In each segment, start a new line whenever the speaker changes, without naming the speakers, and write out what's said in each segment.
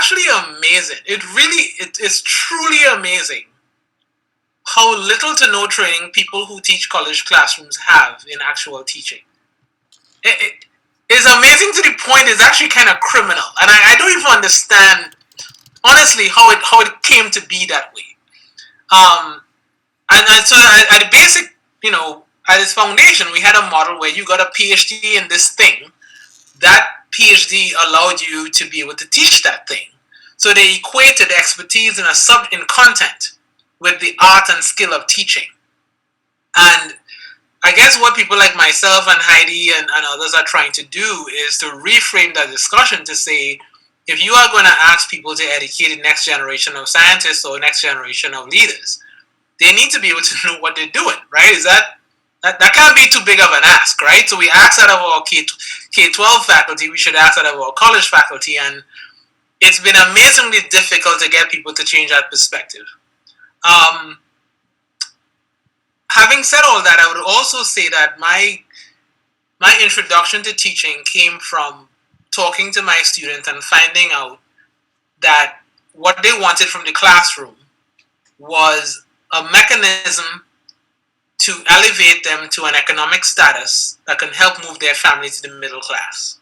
actually amazing. It's truly amazing how little to no training people who teach college classrooms have in actual teaching. It is amazing to the point it's actually kind of criminal, and I don't even understand honestly how it came to be that way. And so at the basic, at its foundation, we had a model where you got a PhD in this thing. That PhD allowed you to be able to teach that thing. So they equated expertise in content with the art and skill of teaching. And I guess what people like myself and Heidi and others are trying to do is to reframe that discussion to say, if you are going to ask people to educate the next generation of scientists or next generation of leaders, they need to be able to know what they're doing, right? That can't be too big of an ask, right? So we ask out of our K-12 faculty, we should ask out of our college faculty, and it's been amazingly difficult to get people to change that perspective. Having said all that, I would also say that my introduction to teaching came from talking to my students and finding out that what they wanted from the classroom was a mechanism to elevate them to an economic status that can help move their family to the middle class.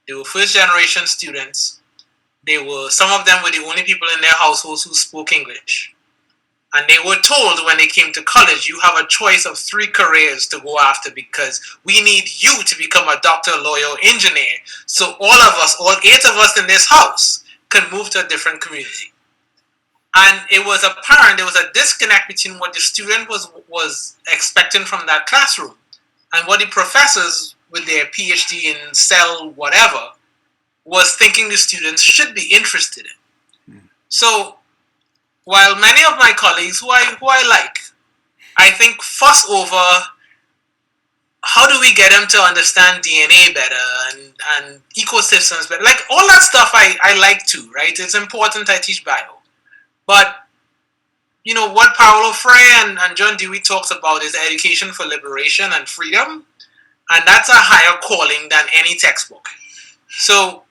They were first generation students. Some of them were the only people in their households who spoke English. And they were told when they came to college, you have a choice of 3 careers to go after because we need you to become a doctor, lawyer, engineer. So all 8 of us in this house can move to a different community. And it was apparent there was a disconnect between what the student was expecting from that classroom and what the professors with their PhD in cell whatever was thinking the students should be interested in. So while many of my colleagues who I like, I think fuss over how do we get them to understand DNA better and ecosystems better, like all that stuff I like too, right? It's important. I teach bio. But, what Paulo Freire and John Dewey talks about is education for liberation and freedom. And that's a higher calling than any textbook. So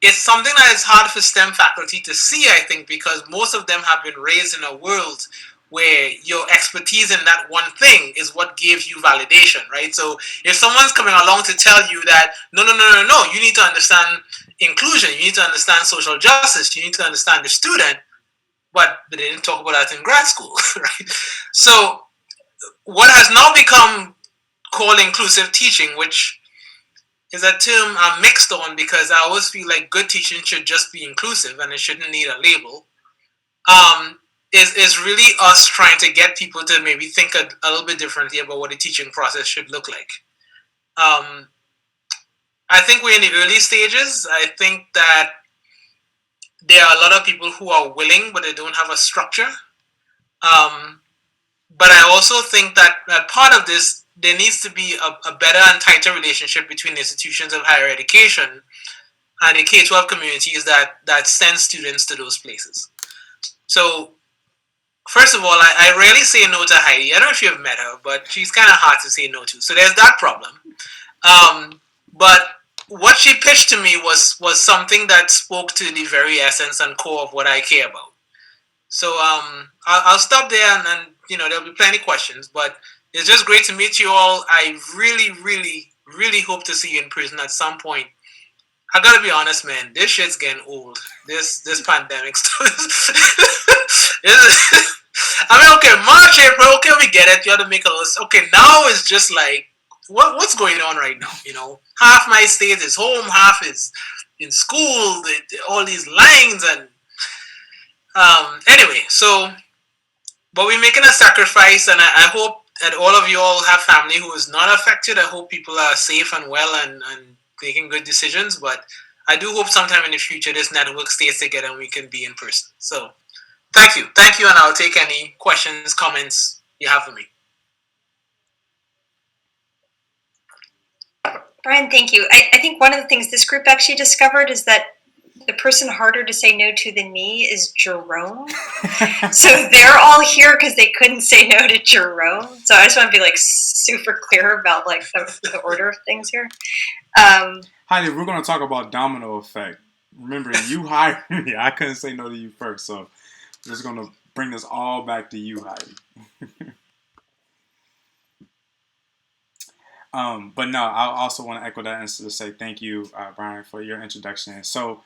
it's something that is hard for STEM faculty to see, I think, because most of them have been raised in a world where your expertise in that one thing is what gives you validation, right? So if someone's coming along to tell you that, no, you need to understand inclusion, you need to understand social justice, you need to understand the student, but they didn't talk about that in grad school, right? So what has now become called inclusive teaching, which is a term I'm mixed on because I always feel like good teaching should just be inclusive and it shouldn't need a label, is really us trying to get people to maybe think a little bit differently about what the teaching process should look like. I think we're in the early stages. I think that there are a lot of people who are willing, but they don't have a structure. But I also think that part of this, there needs to be a better and tighter relationship between institutions of higher education and the K-12 communities that send students to those places. So, first of all, I rarely say no to Heidi. I don't know if you've met her, but she's kind of hard to say no to. So there's that problem. But what she pitched to me was something that spoke to the very essence and core of what I care about. So I'll stop there and there'll be plenty of questions. But it's just great to meet you all. I really, really, really hope to see you in person at some point. I gotta be honest, man. This shit's getting old. This pandemic stuff. I mean, okay, March, April, okay, we get it. You have to make a list. Okay, now it's just like, what's going on right now? Half my state is home, half is in school. All these lines and anyway. So, but we're making a sacrifice, and I hope that all of you all have family who is not affected. I hope people are safe and well and making good decisions. But I do hope sometime in the future this network stays together and we can be in person. So. Thank you, and I'll take any questions, comments you have for me.
Bryan, thank you. I think one of the things this group actually discovered is that the person harder to say no to than me is Jerome. So they're all here because they couldn't say no to Jerome. So I just want to be super clear about the order of things here.
Heidi, we're going to talk about domino effect. Remember, you hired me. I couldn't say no to you first, so just gonna bring this all back to you, Heidi. But no, I also want to echo that and to say thank you, Bryan, for your introduction. So,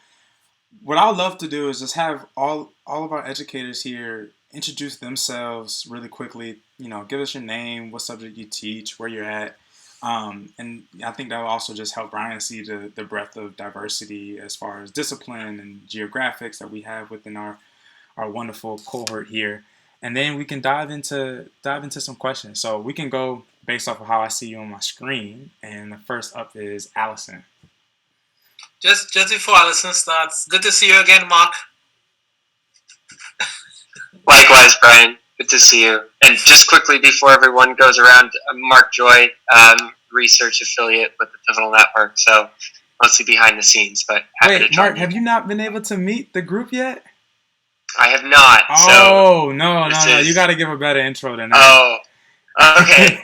what I'd love to do is just have all of our educators here introduce themselves really quickly. You know, give us your name, what subject you teach, where you're at. And I think that will also just help Bryan see the breadth of diversity as far as discipline and geographics that we have within our wonderful cohort here. And then we can dive into some questions. So we can go based off of how I see you on my screen. And the first up is Allison.
Just before Allison starts, good to see you again, Mark.
Likewise, Bryan. Good to see you. And just quickly before everyone goes around, I'm Mark Joy, research affiliate with the Pivotal Network, so mostly behind the scenes, but happy to join
Mark, have you not been able to meet the group yet?
I have not.
Oh, so no. You got to give a better intro than that.
Oh, okay.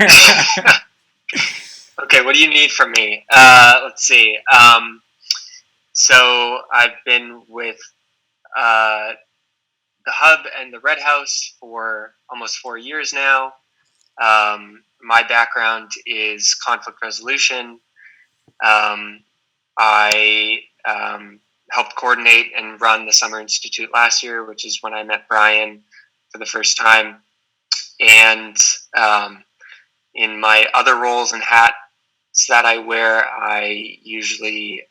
Okay, what do you need from me? Let's see. So I've been with the Hub and the Red House for almost 4 years now. My background is conflict resolution. I helped coordinate and run the Summer Institute last year, which is when I met Bryan for the first time. And in my other roles and hats that I wear, I usually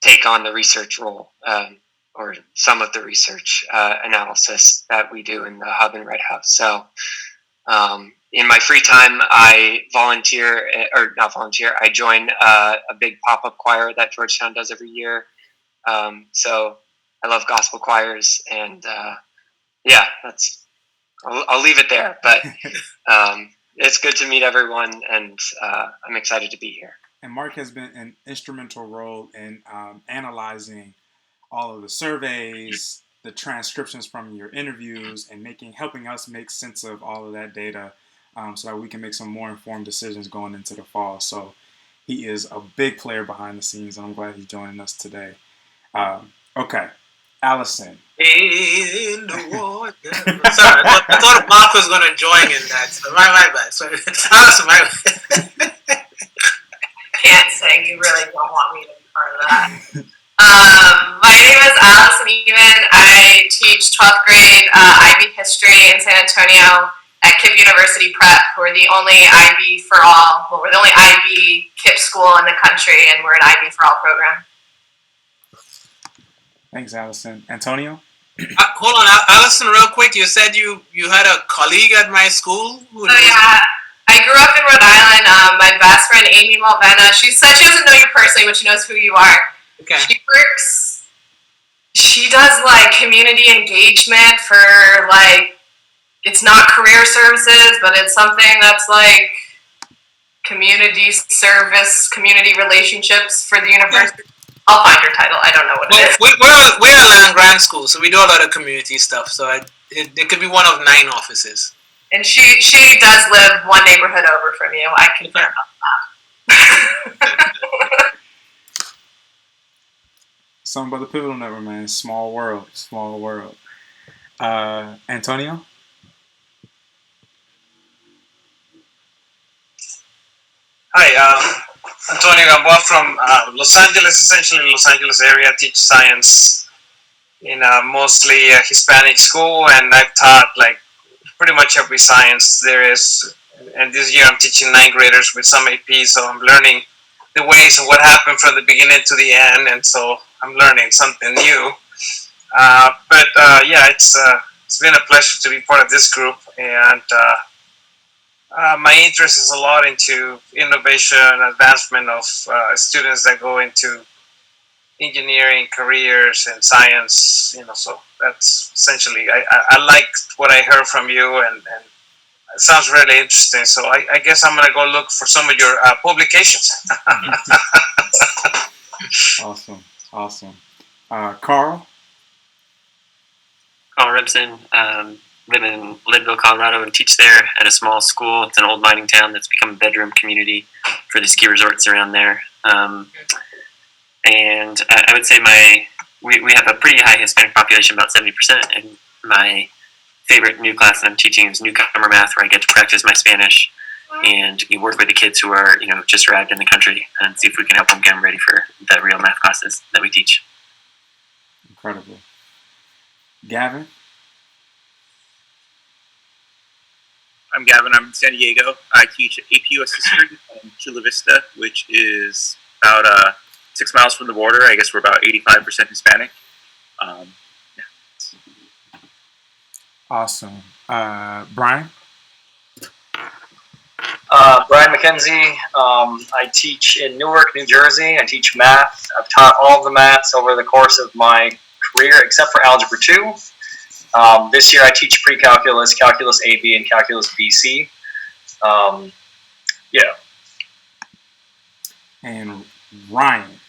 take on the research role, or some of the research analysis that we do in the Hub and Red House. So in my free time, I I join a big pop-up choir that Georgetown does every year. So I love gospel choirs, and I'll leave it there. But it's good to meet everyone, and I'm excited to be here.
And Mark has been an instrumental role in analyzing all of the surveys, the transcriptions from your interviews, and helping us make sense of all of that data, so that we can make some more informed decisions going into the fall. So he is a big player behind the scenes, and I'm glad he's joining us today. Okay, Allison.
In the water. Sorry, I thought Mark was going to join in that. So my bad. Sorry, Allison, my bad.
Can't say you really don't want me to be part of that. My name is Allison Even. I teach 12th grade IB history in San Antonio at KIPP University Prep. We're the only IB for all. Well, we're the only IB KIPP school in the country, and we're an IB for all program.
Thanks, Allison. Antonio?
Hold on, Allison, real quick. You said you had a colleague at my school?
Yeah. I grew up in Rhode Island. My best friend, Amy Malvena, she said she doesn't know you personally, but she knows who you are.
Okay.
She does community engagement for it's not career services, but it's something that's community service, community relationships for the university. I'll find her title. I don't know what it is.
We're a land grant school, so we do a lot of community stuff. So it could be one of 9 offices.
And she does live one neighborhood over from you. I can confirm that.
Something about the Pivotal Network, man. Small world. Antonio?
Hi, Antonio Gamboa from Los Angeles, essentially in Los Angeles area. I teach science in a mostly Hispanic school, and I've taught pretty much every science there is. And this year I'm teaching 9th graders with some AP, so I'm learning the ways of what happened from the beginning to the end, and so I'm learning something new. It's been a pleasure to be part of this group, and my interest is a lot into innovation and advancement of students that go into engineering careers and science. So that's essentially, I liked what I heard from you, and it sounds really interesting. So I guess I'm going to go look for some of your publications.
Awesome. Carl?
Carl Ribson. Live in Leadville, Colorado, and teach there at a small school. It's an old mining town that's become a bedroom community for the ski resorts around there. And I would say we have a pretty high Hispanic population, about 70%. And my favorite new class that I'm teaching is newcomer math, where I get to practice my Spanish and you work with the kids who are just arrived in the country and see if we can help them get them ready for the real math classes that we teach.
Incredible. Gavin?
I'm Gavin. I'm in San Diego. I teach AP US History in Chula Vista, which is about 6 miles from the border. I guess we're about 85% Hispanic. Yeah.
Awesome. Bryan?
Brian McKenzie. I teach in Newark, New Jersey. I teach math. I've taught all of the maths over the course of my career, except for Algebra 2. This year I teach pre-calculus, calculus AB, and calculus BC. Yeah.
And Ryan?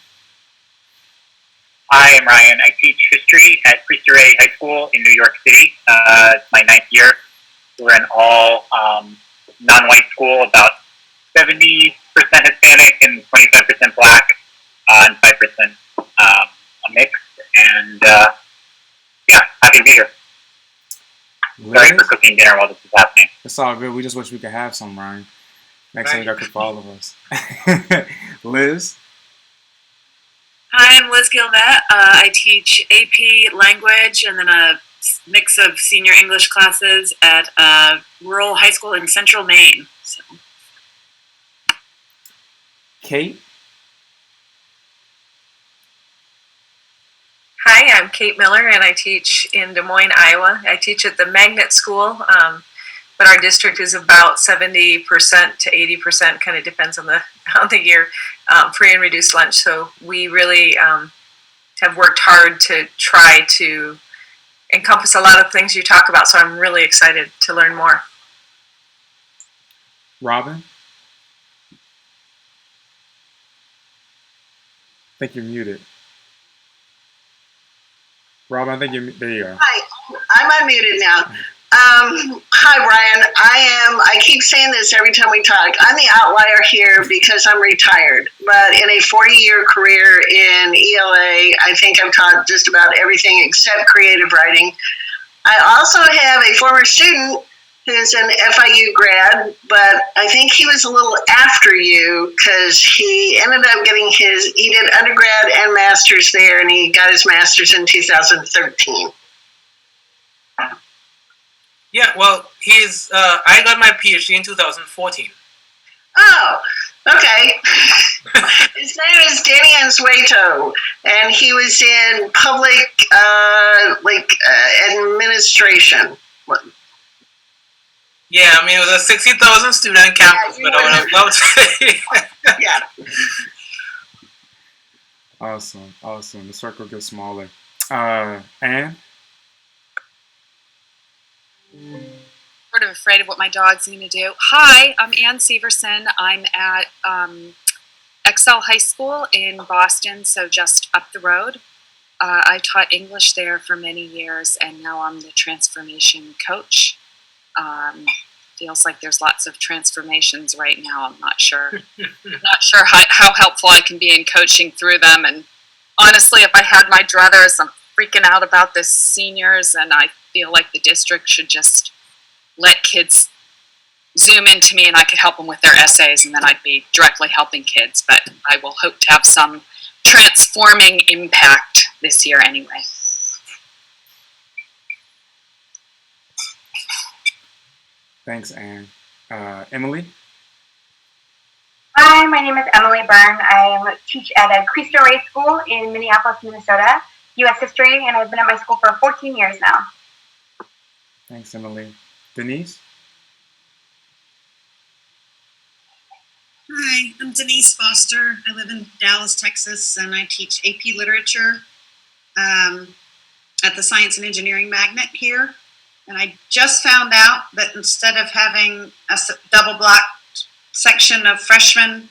Hi, I'm Ryan. I teach history at Cristo Rey High School in New York City. It's my 9th year. We're an all non-white school, about 70% Hispanic and 25% Black, and 5% a mix. And yeah, happy to be here. Sorry for cooking dinner while this is happening.
It's all good. We just wish we could have some, Ryan. Next time you got to cook for all of us. Liz?
Hi, I'm Liz Gilvet. I teach AP language and then a mix of senior English classes at a rural high school in central Maine. So.
Kate?
Hi, I'm Kate Miller, and I teach in Des Moines, Iowa. I teach at the Magnet School, but our district is about 70% to 80%, kind of depends on the year, free and reduced lunch. So we really have worked hard to try to encompass a lot of things you talk about, so I'm really excited to learn more.
Robin? I think you're muted. Robin, I think you're, there you are.
Hi, I'm unmuted now. Hi, Brian. I keep saying this every time we talk. I'm the outlier here because I'm retired. But in a 40-year career in ELA, I think I've taught just about everything except creative writing. I also have a former student who's an FIU grad, but I think he was a little after you because he ended up getting he did undergrad and master's there, and he got his master's in 2013.
Yeah, well, I got my PhD in 2014.
Oh, okay. His name is Danny Anzueto, and he was in public, administration.
Yeah, I mean, it was a 60,000 student campus, but I would love to say.
Yeah.
Awesome. The circle gets smaller. Anne?
Sort of afraid of what my dog's going to do. Hi, I'm Ann Severson. I'm at Excel High School in Boston, so just up the road. I taught English there for many years, and now I'm the transformation coach. Feels like there's lots of transformations right now. I'm not sure. How helpful I can be in coaching through them. And honestly, if I had my druthers, I'm freaking out about the seniors, and I feel like the district should just let kids Zoom into me and I could help them with their essays, and then I'd be directly helping kids. But I will hope to have some transforming impact this year anyway.
Thanks, Anne. Emily?
Hi, my name is Emily Byrne. I teach at a Cristo Rey School in Minneapolis, Minnesota, U.S. History, and I've been at my school for 14 years now.
Thanks, Emily. Denise?
Hi, I'm Denise Foster. I live in Dallas, Texas, and I teach AP Literature at the Science and Engineering Magnet here. And I just found out that instead of having a double block section of freshmen,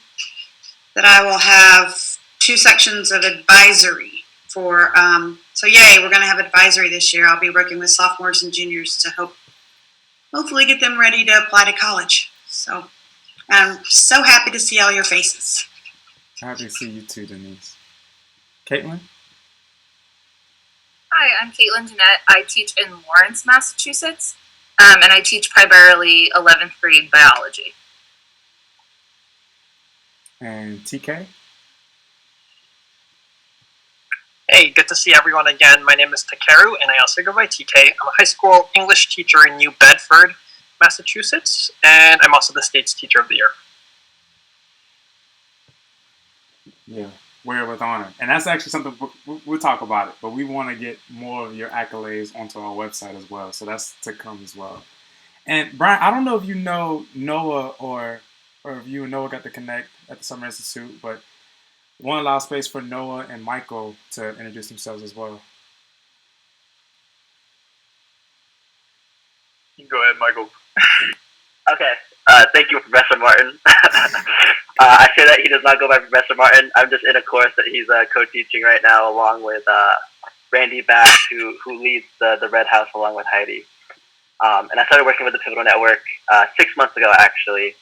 that I will have 2 sections of advisory for, so yay, we're going to have advisory this year. I'll be working with sophomores and juniors to hopefully get them ready to apply to college. So I'm so happy to see all your faces.
Happy to see you too, Denise. Caitlin?
Hi, I'm Caitlin Jeanette. I teach in Lawrence, Massachusetts, and I teach primarily 11th grade biology.
And TK?
Hey, good to see everyone again. My name is Takeru, and I also go by TK. I'm a high school English teacher in New Bedford, Massachusetts, and I'm also the state's Teacher of the Year.
Yeah, wear it with honor. And that's actually something we'll talk about it, but we want to get more of your accolades onto our website as well. So that's to come as well. And Brian, I don't know if you know Noah or if you and Noah got to connect at the Summer Institute, but we want to allow space for Noah and Michael to introduce themselves as well.
You can go ahead, Michael.
Okay. Thank you, Professor Martin. I say that he does not go by Professor Martin. I'm just in a course that he's co-teaching right now, along with Randy Bass, who leads the Red House along with Heidi. And I started working with the Pivotal Network 6 months ago, actually,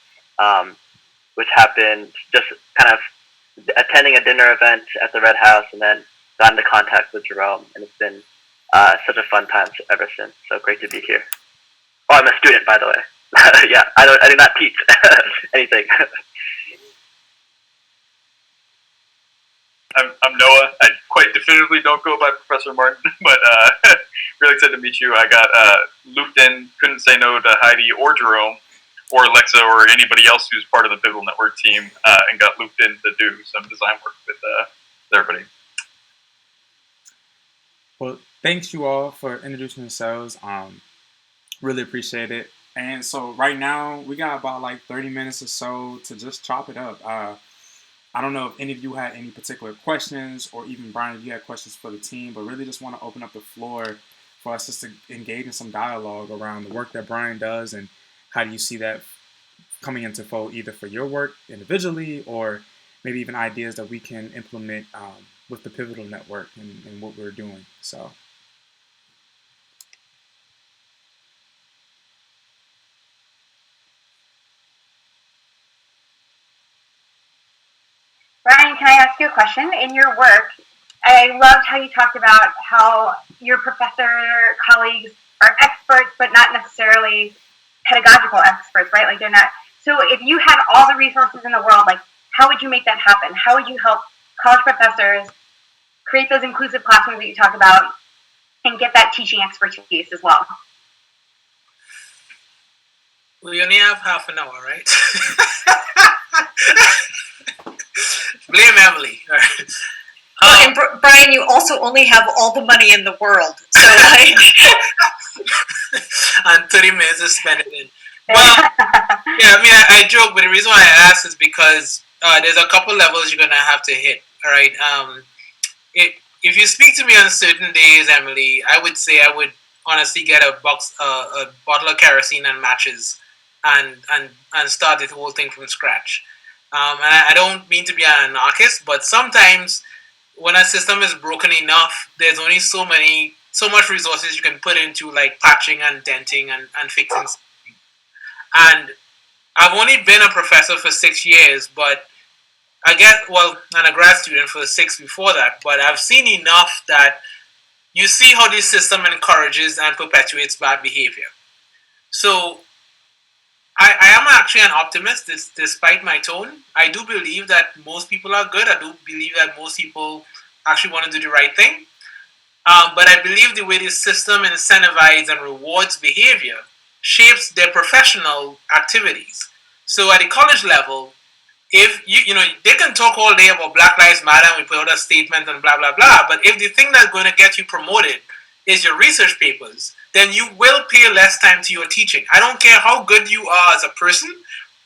which happened just kind of attending a dinner event at the Red House, and then got into contact with Jerome, and it's been such a fun time ever since. So great to be here. Oh, I'm a student, by the way. Yeah, I do not teach anything.
I'm Noah. I quite definitively don't go by Professor Martin, but really excited to meet you. I got looped in, couldn't say no to Heidi or Jerome or Alexa or anybody else who's part of the Pivotal Network team, and got looped in to do some design work with everybody.
Well, thanks you all for introducing yourselves. Really appreciate it. And so right now we got about like 30 minutes or so to just chop it up. I don't know if any of you had any particular questions, or even Brian, if you had questions for the team, but really just want to open up the floor for us just to engage in some dialogue around the work that Brian does, and how do you see that coming into fold, either for your work individually or maybe even ideas that we can implement with the Pivotal Network and what we're doing. So.
Brian, can I ask you a question? In your work, I loved how you talked about how your professor colleagues are experts, but not necessarily pedagogical experts, right? Like they're not. So if you had all the resources in the world, like how would you make that happen? How would you help college professors create those inclusive classrooms that you talk about and get that teaching expertise as well?
We only have half an hour, right? Blame Emily.
And Brian, you also only have all the money in the world, so like,
and 30 minutes to spend it in. Well, yeah, I mean, I joke, but the reason why I ask is because there's a couple levels you're gonna have to hit. All right. If you speak to me on certain days, Emily, I would say I would honestly get a bottle of kerosene and matches, and start the whole thing from scratch. And I don't mean to be an anarchist, but sometimes when a system is broken enough, there's only so much resources you can put into like patching and denting and fixing something. And I've only been a professor for 6 years, but and a grad student for 6 before that, but I've seen enough that you see how this system encourages and perpetuates bad behavior. So I am actually an optimist, despite my tone. I do believe that most people are good. I do believe that most people actually want to do the right thing. But I believe the way this system incentivizes and rewards behavior shapes their professional activities. So at the college level, if they can talk all day about Black Lives Matter and we put out a statement and blah, blah, blah. But if the thing that's going to get you promoted is your research papers, then you will pay less time to your teaching. I don't care how good you are as a person.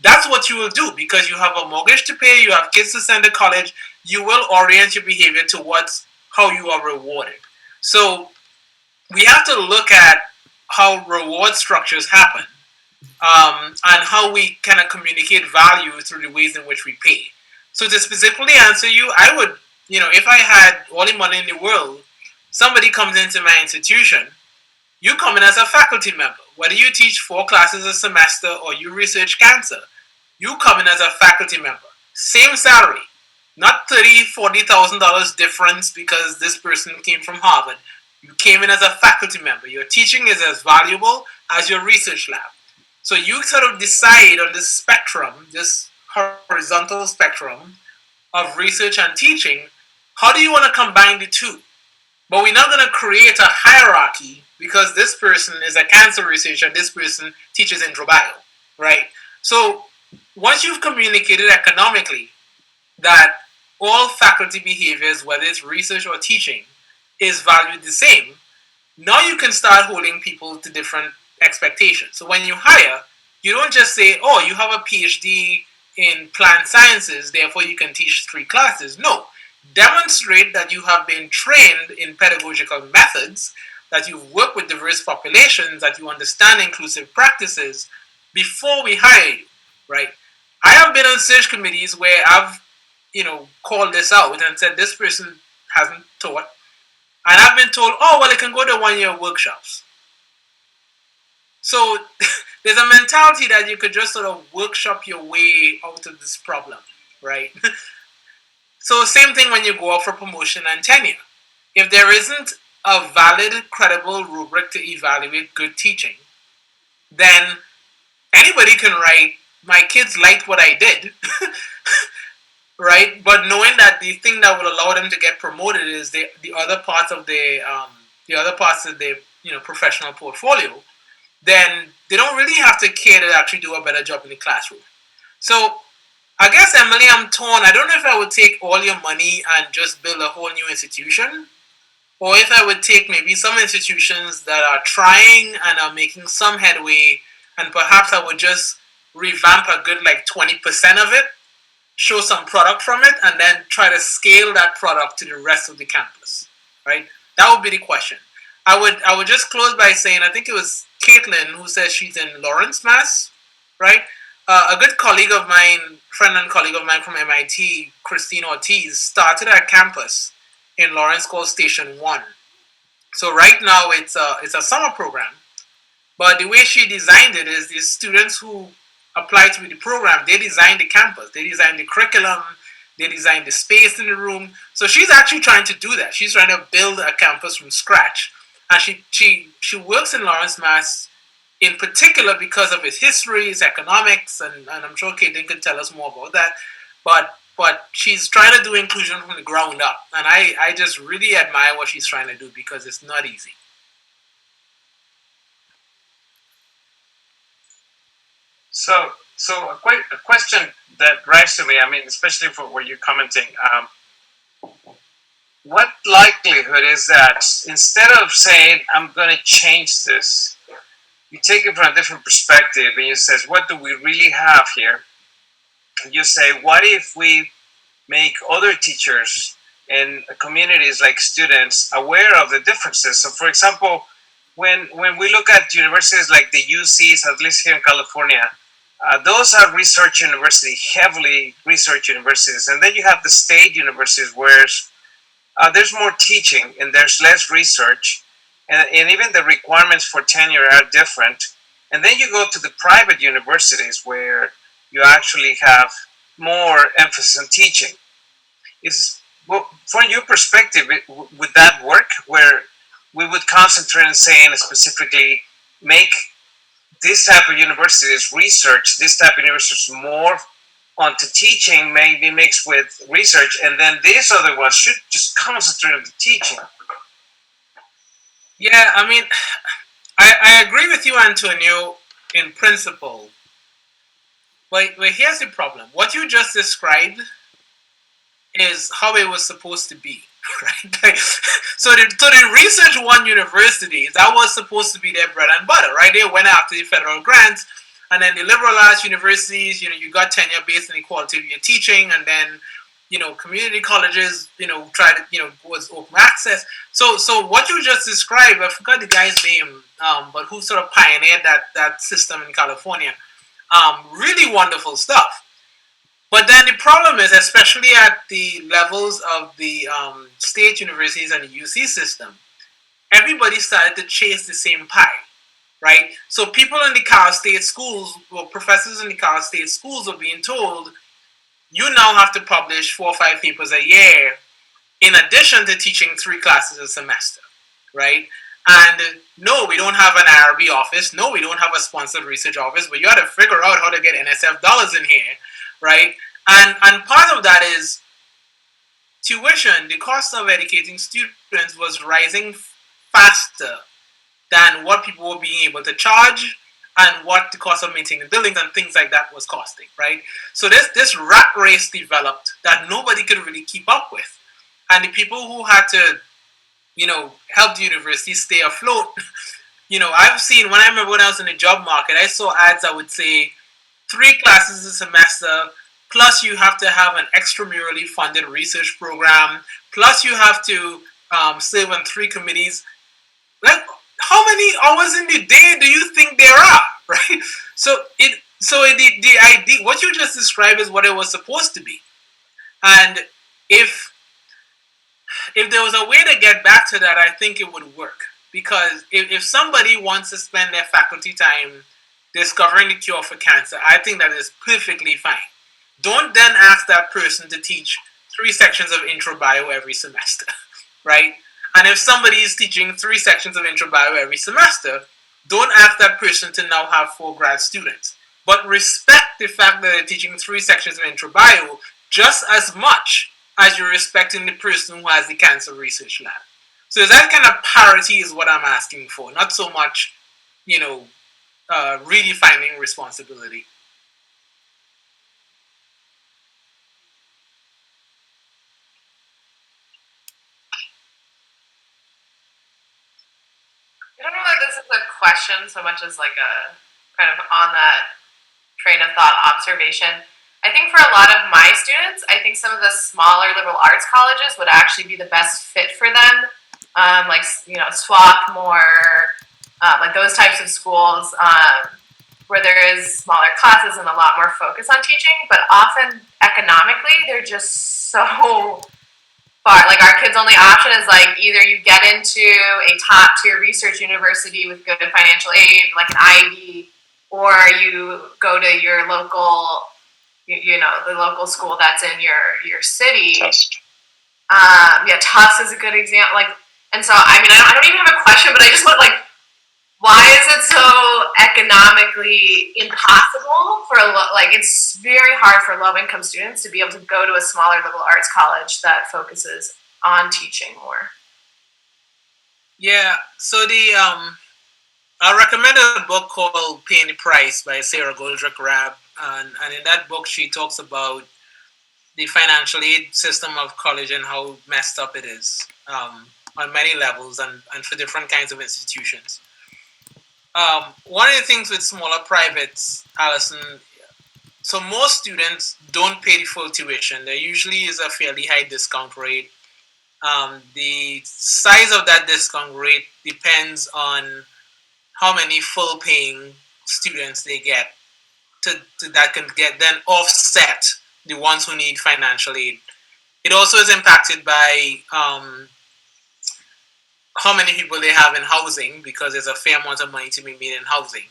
That's what you will do, because you have a mortgage to pay, you have kids to send to college. You will orient your behavior towards how you are rewarded. So we have to look at how reward structures happen, and how we kind of communicate value through the ways in which we pay. So to specifically answer you, I would, if I had all the money in the world, somebody comes into my institution, you come in as a faculty member. Whether you teach 4 classes a semester or you research cancer, you come in as a faculty member. Same salary. Not $30,000-$40,000 difference because this person came from Harvard. You came in as a faculty member. Your teaching is as valuable as your research lab. So you sort of decide on this spectrum, this horizontal spectrum of research and teaching, how do you want to combine the two? But we're not going to create a hierarchy because this person is a cancer researcher and this person teaches introbio, right? So once you've communicated economically that all faculty behaviors, whether it's research or teaching, is valued the same, now you can start holding people to different expectations. So when you hire, you don't just say, oh, you have a PhD in plant sciences, therefore you can teach 3 classes. No. Demonstrate that you have been trained in pedagogical methods, that you've worked with diverse populations, that you understand inclusive practices before we hire you, right? I have been on search committees where I've, called this out and said this person hasn't taught. And I've been told, oh, well, they can go to 1-year workshops. So there's a mentality that you could just sort of workshop your way out of this problem, right? So same thing when you go up for promotion and tenure. If there isn't a valid, credible rubric to evaluate good teaching, then anybody can write, my kids liked what I did, right? But knowing that the thing that will allow them to get promoted is the other parts of their professional portfolio, then they don't really have to care to actually do a better job in the classroom. So I guess, Emily, I'm torn. I don't know if I would take all your money and just build a whole new institution, or if I would take maybe some institutions that are trying and are making some headway, and perhaps I would just revamp a good 20% of it, show some product from it, and then try to scale that product to the rest of the campus, right? That would be the question. I would just close by saying, I think it was Caitlin who says she's in Lawrence, Mass, right? A good colleague of mine, friend and colleague of mine from MIT, Christine Ortiz, started a campus in Lawrence called Station 1. So right now it's a summer program, but the way she designed it is the students who apply to the program, they design the campus, they design the curriculum, they design the space in the room. So she's actually trying to do that. She's trying to build a campus from scratch. And she works in Lawrence, Mass, in particular because of its history, its economics, and I'm sure Caitlin could tell us more about that. But she's trying to do inclusion from the ground up. And I just really admire what she's trying to do because it's not easy.
So a question that rises to me, I mean, especially for where you're commenting, what likelihood is that instead of saying, I'm going to change this, you take it from a different perspective and you say, what do we really have here? And you say, what if we make other teachers and communities like students aware of the differences? So for example, when we look at universities like the UCs, at least here in California, those are research universities, heavily research universities. And then you have the state universities where there's more teaching and there's less research. And even the requirements for tenure are different. And then you go to the private universities where you actually have more emphasis on teaching. From your perspective, would that work where we would concentrate on saying specifically make this type of universities research, this type of universities more onto teaching, maybe mixed with research, and then these other ones should just concentrate on the teaching?
Yeah, I mean, I agree with you, Antonio, in principle. But here's the problem. What you just described is how it was supposed to be, right? So the Research One universities, that was supposed to be their bread and butter, right? They went after the federal grants, and then the liberal arts universities, you got tenure based on the quality of your teaching, and then, community colleges, tried to, was open access. So what you just described, I forgot the guy's name, but who sort of pioneered that system in California. Really wonderful stuff. But then the problem is, especially at the levels of the state universities and the UC system, everybody started to chase the same pie, right? So people in the Cal State schools, or professors in the Cal State schools, are being told, you now have to publish 4 or 5 papers a year in addition to teaching 3 classes a semester, right? And no, we don't have an IRB office. No, we don't have a sponsored research office, but you got to figure out how to get NSF dollars in here, right? And part of that is tuition. The cost of educating students was rising faster than what people were being able to charge and what the cost of maintaining buildings and things like that was costing, right? So this rat race developed that nobody could really keep up with. And the people who had to, help the university stay afloat, I've seen, when I was in the job market, I saw ads that would say 3 classes a semester, plus you have to have an extramurally funded research program, plus you have to serve on 3 committees. Like, how many hours in the day do you think there are, right? So the idea, what you just described is what it was supposed to be. And if there was a way to get back to that, I think it would work. Because if somebody wants to spend their faculty time discovering the cure for cancer, I think that is perfectly fine. Don't then ask that person to teach 3 sections of intro bio every semester, right? And if somebody is teaching 3 sections of intro bio every semester, don't ask that person to now have 4 grad students. But respect the fact that they're teaching 3 sections of intro bio just as much as you're respecting the person who has the cancer research lab. So that kind of parity is what I'm asking for, not so much, redefining responsibility.
I don't know that this is a question so much as like a kind of on that train of thought observation. I think for a lot of my students, I think some of the smaller liberal arts colleges would actually be the best fit for them. Swarthmore, like those types of schools where there is smaller classes and a lot more focus on teaching, but often economically they're just so far. Like our kids' only option is like either you get into a top tier research university with good financial aid, like an Ivy, or you go to your local, the local school that's in your city. Tufts is a good example. And so, I don't even have a question, but I just want, why is it so economically impossible for, it's very hard for low-income students to be able to go to a smaller liberal arts college that focuses on teaching more?
Yeah, so I recommend a book called Paying the Price by Sarah Goldrick-Rab, and in that book she talks about the financial aid system of college and how messed up it is. On many levels and for different kinds of institutions. One of the things with smaller privates, Allison, so most students don't pay the full tuition. There usually is a fairly high discount rate. The size of that discount rate depends on how many full paying students they get that can get then offset the ones who need financial aid. It also is impacted by how many people they have in housing, because there's a fair amount of money to be made in housing.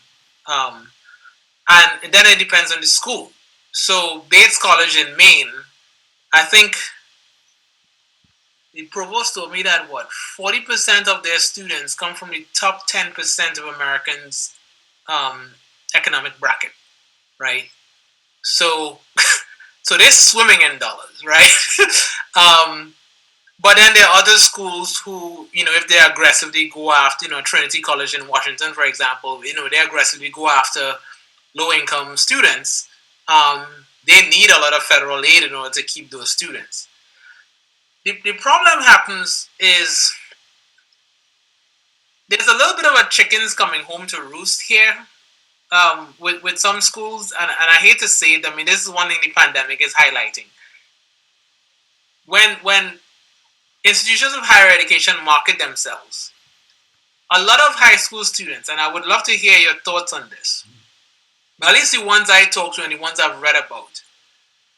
And then it depends on the school. So Bates College in Maine, I think the provost told me that 40% of their students come from the top 10% of Americans' economic bracket, right? So they're swimming in dollars, right? But then there are other schools who, if they aggressively go after, Trinity College in Washington, for example, they aggressively go after low-income students. They need a lot of federal aid in order to keep those students. The problem happens is there's a little bit of a chickens coming home to roost here with some schools, and I hate to say it. This is one thing the pandemic is highlighting. When institutions of higher education market themselves, a lot of high school students, and I would love to hear your thoughts on this, but at least the ones I talk to and the ones I've read about,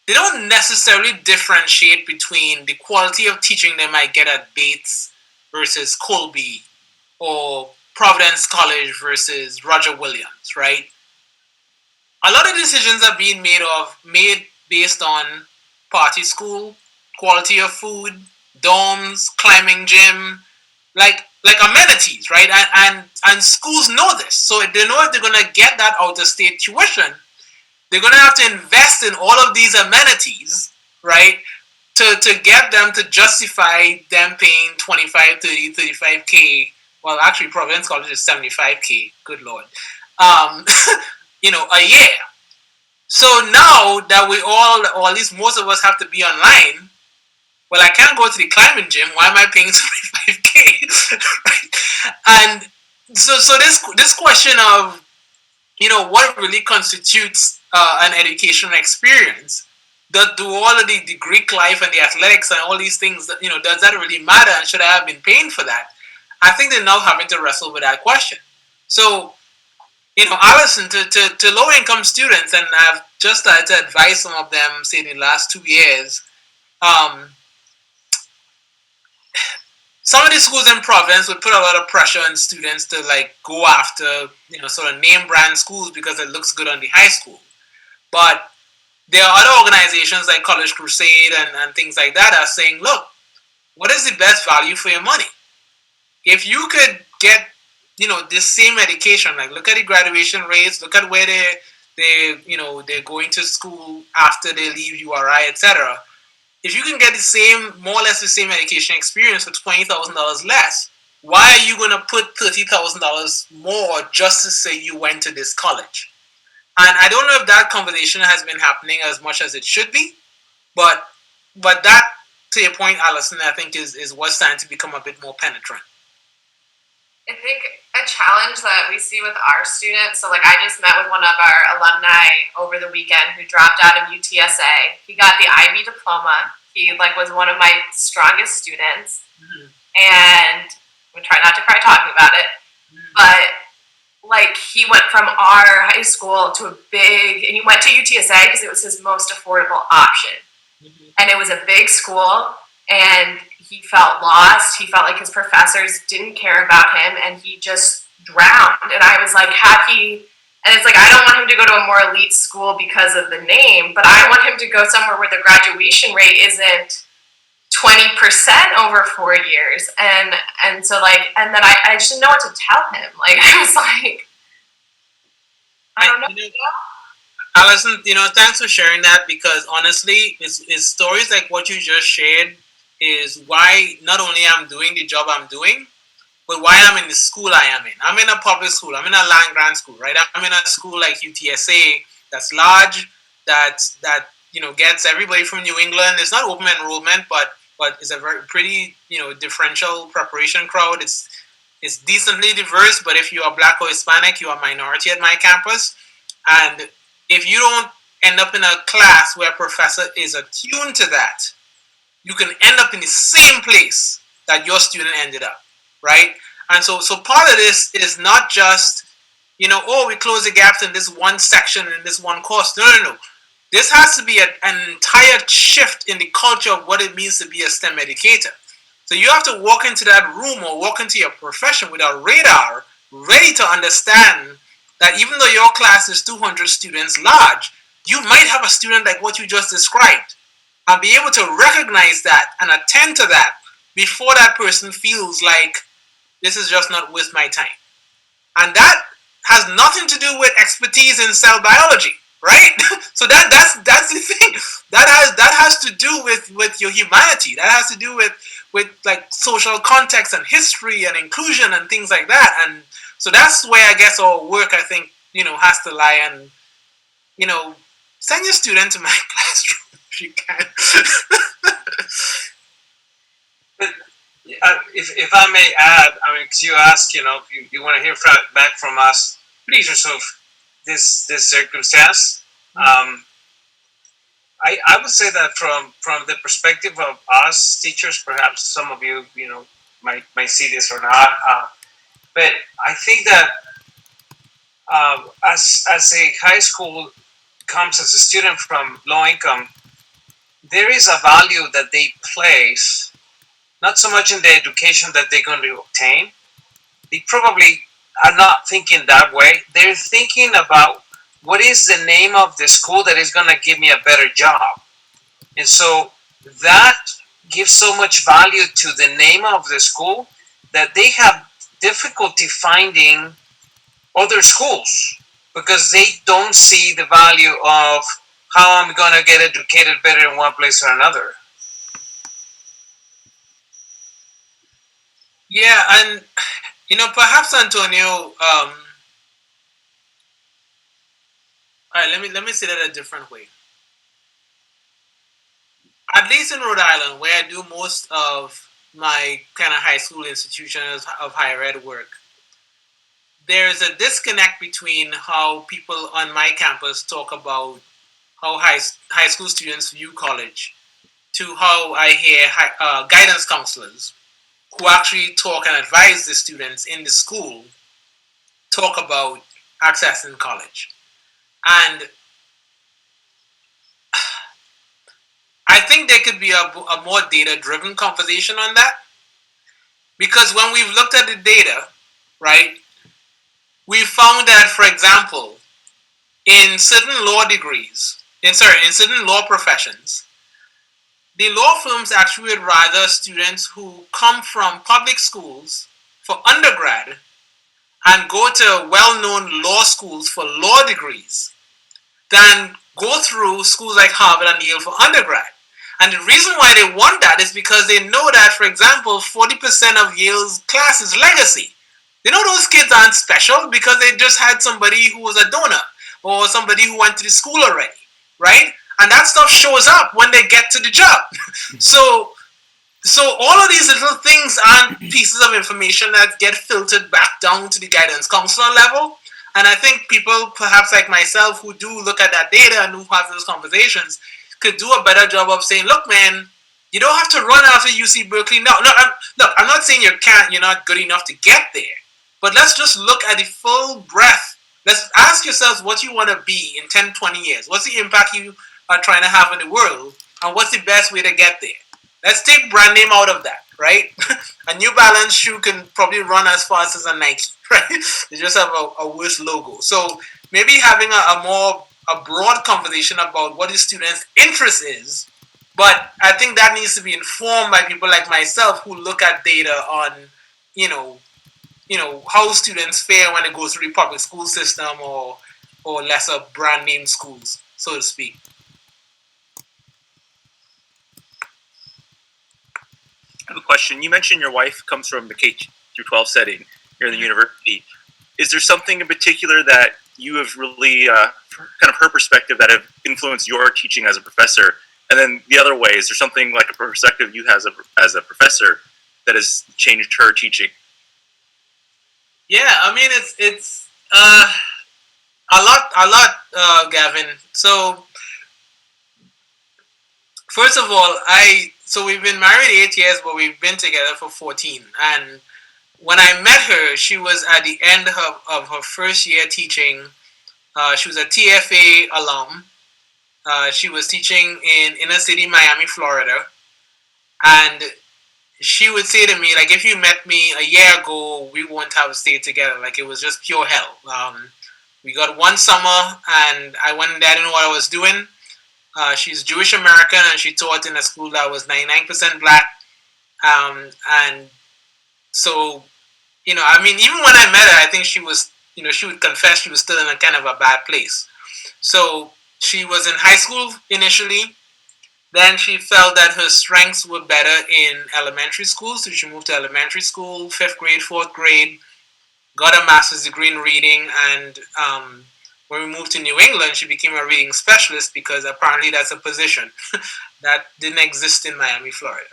they don't necessarily differentiate between the quality of teaching they might get at Bates versus Colby or Providence College versus Roger Williams, right? A lot of decisions are being made based on party school, quality of food, dorms, climbing gym, like amenities, right? And schools know this, so they know if they're gonna get that out of state tuition, they're gonna have to invest in all of these amenities, right? To get them to justify them paying 25, 30, 35K. Well, actually, Providence College is 75K. Good Lord. A year. So now that we all, or at least most of us, have to be online, well, I can't go to the climbing gym. Why am I paying 25K? Right? And so this question of, what really constitutes an educational experience? Do all of the Greek life and the athletics and all these things, does that really matter? And should I have been paying for that? I think they're now having to wrestle with that question. So, Allison, to low-income students, and I've just started to advise some of them, say, in the last 2 years, some of the schools in Providence would put a lot of pressure on students to, go after, sort of name brand schools because it looks good on the high school. But there are other organizations like College Crusade and things like that are saying, look, what is the best value for your money? If you could get, this same education, look at the graduation rates, look at where they're going to school after they leave URI, etc. If you can get more or less the same education experience for $20,000 less, why are you going to put $30,000 more just to say you went to this college? And I don't know if that conversation has been happening as much as it should be, but that, to your point, Allison, I think is what's starting to become a bit more penetrant.
I think a challenge that we see with our students, so I just met with one of our alumni over the weekend who dropped out of UTSA. He got the IB diploma. He was one of my strongest students, and we try not to cry talking about it, but he went from our high school to and he went to UTSA because it was his most affordable option. And it was a big school, and he felt lost. He felt like his professors didn't care about him, and he just drowned. And I was happy. And it's I don't want him to go to a more elite school because of the name, but I want him to go somewhere where the graduation rate isn't 20% over 4 years. And so and then I just didn't know what to tell him. I was I don't know.
Allison, thanks for sharing that, because honestly, it's stories like what you just shared is why not only I'm doing the job I'm doing, but why I'm in the school I am in. I'm in a public school. I'm in a land grant school, right? I'm in a school like UTSA that's large, that gets everybody from New England. It's not open enrollment, but it's a very pretty differential preparation crowd. It's decently diverse, but if you are Black or Hispanic, you are a minority at my campus. And if you don't end up in a class where a professor is attuned to that, you can end up in the same place that your student ended up, right? And so part of this is not just, we close the gaps in this one section, in this one course. No. This has to be an entire shift in the culture of what it means to be a STEM educator. So you have to walk into that room or walk into your profession with a radar, ready to understand that even though your class is 200 students large, you might have a student like what you just described, and be able to recognize that and attend to that before that person feels like this is just not worth my time. And that has nothing to do with expertise in cell biology, right? So that's the thing. That has to do with your humanity. That has to do with social context and history and inclusion and things like that. And so that's where I guess our work, I think, has to lie. And send your student to my classroom if you can.
But if I may add, because you asked, you want to hear back from us, please, of this circumstance. I would say that from the perspective of us teachers, perhaps some of you, might see this or not, but I think that as a high school comes as a student from low income, there is a value that they place, not so much in the education that they're going to obtain. They probably are not thinking that way. They're thinking about what is the name of the school that is going to give me a better job.
And so that gives so much value to the name of the school that they have difficulty finding other schools because they don't see the value of how I'm going to get educated better in one place or another. Yeah, and perhaps Antonio. All right, let me say that a different way. At least in Rhode Island, where I do most of my kind of high school institutions of higher ed work, there's a disconnect between how people on my campus talk about how high school students view college to how I hear guidance counselors who actually talk and advise the students in the school talk about accessing college. And I think there could be a more data-driven conversation on that. Because when we've looked at the data, right, we found that, for example, in certain law degrees, in certain law professions, the law firms actually would rather students who come from public schools for undergrad and go to well-known law schools for law degrees than go through schools like Harvard and Yale for undergrad. And the reason why they want that is because they know that, for example, 40% of Yale's class is legacy. They know those kids aren't special because they just had somebody who was a donor or somebody who went to the school already, right? And that stuff shows up when they get to the job. So all of these little things aren't pieces of information that get filtered back down to the guidance counselor level. And I think people, perhaps like myself, who do look at that data and who have those conversations, could do a better job of saying, look, man, you don't have to run after UC Berkeley. No, I'm not saying you're not good enough to get there. But let's just look at the full breadth. Let's ask yourselves what you want to be in 10, 20 years. What's the impact you are trying to have in the world? And what's the best way to get there? Let's take brand name out of that, right? A New Balance shoe can probably run as fast as a Nike, right? They just have a worse logo. So maybe having a broad conversation about what the student's interest is, but I think that needs to be informed by people like myself who look at data on, how students fare when they go through the public school system or lesser brand name schools, so to speak.
I have a question. You mentioned your wife comes from the K through 12 setting here in the university. Is there something in particular that you have really, kind of her perspective, that have influenced your teaching as a professor? And then the other way, is there something like a perspective you have as a professor that has changed her teaching?
Yeah, I mean it's a lot, Gavin. So first of all, we've been married 8 years, but we've been together for 14. And when I met her, she was at the end of her first year teaching. She was a TFA alum. She was teaching in inner city Miami, Florida. And she would say to me, like, if you met me a year ago, we wouldn't have stayed together. Like, it was just pure hell. We got one summer, and I went in there, I didn't know what I was doing. She's Jewish American, and she taught in a school that was 99% black. And so, I mean, even when I met her, I think she was, she would confess she was still in a kind of a bad place. So she was in high school initially. Then she felt that her strengths were better in elementary school, so she moved to elementary school, 5th grade, 4th grade, got a master's degree in reading, and when we moved to New England, she became a reading specialist because apparently that's a position that didn't exist in Miami, Florida.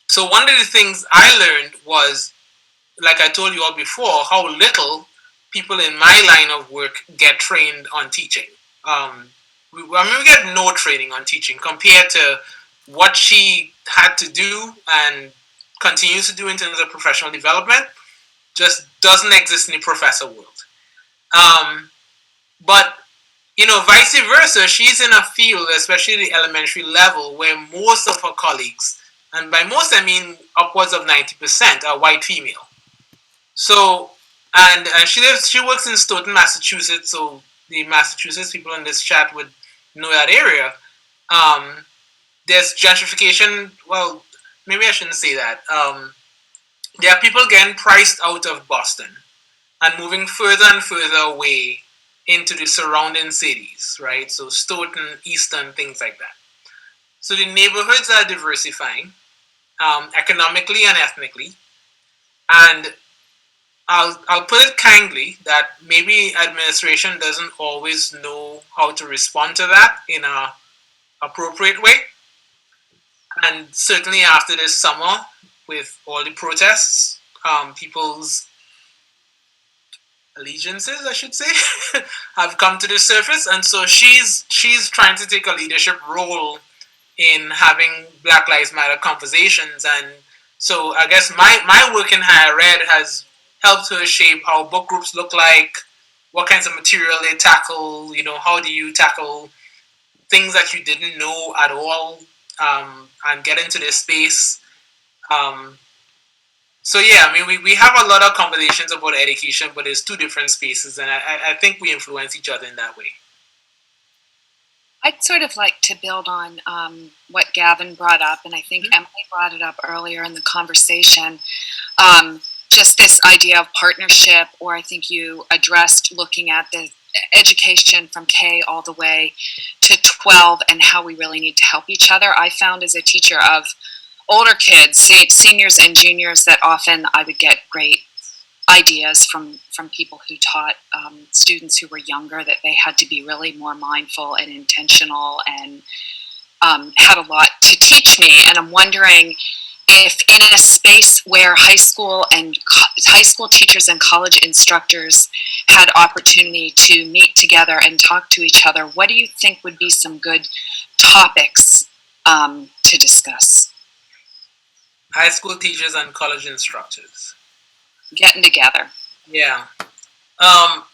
So one of the things I learned was, like I told you all before, how little people in my line of work get trained on teaching. We get no training on teaching compared to what she had to do and continues to do in terms of professional development. Just doesn't exist in the professor world. But, vice versa, she's in a field, especially the elementary level, where most of her colleagues, and by most I mean upwards of 90%, are white female. So, and she works in Stoughton, Massachusetts, so the Massachusetts people in this chat would know that area. There's gentrification. Well, maybe I shouldn't say that. There are people getting priced out of Boston and moving further and further away into the surrounding cities, right? So Stoughton, Easton, things like that. So the neighborhoods are diversifying economically and ethnically. And I'll put it kindly that maybe administration doesn't always know how to respond to that in a appropriate way. And certainly after this summer, with all the protests, people's allegiances, I should say, have come to the surface, and so she's trying to take a leadership role in having Black Lives Matter conversations. And so I guess my work in higher ed has helped her shape how book groups look like, what kinds of material they tackle, how do you tackle things that you didn't know at all, and get into this space. So yeah, I mean, we have a lot of conversations about education, but it's two different spaces, and I think we influence each other in that way.
I'd sort of like to build on what Gavin brought up, and I think Emily brought it up earlier in the conversation. Just this idea of partnership, or I think you addressed looking at the education from K all the way to 12 and how we really need to help each other. I found as a teacher of older kids, seniors and juniors, that often I would get great ideas from people who taught students who were younger, that they had to be really more mindful and intentional, and had a lot to teach me. And I'm wondering if in a space where high school teachers and college instructors had opportunity to meet together and talk to each other, what do you think would be some good topics to discuss?
High school teachers and college instructors
getting together.
Yeah. Well,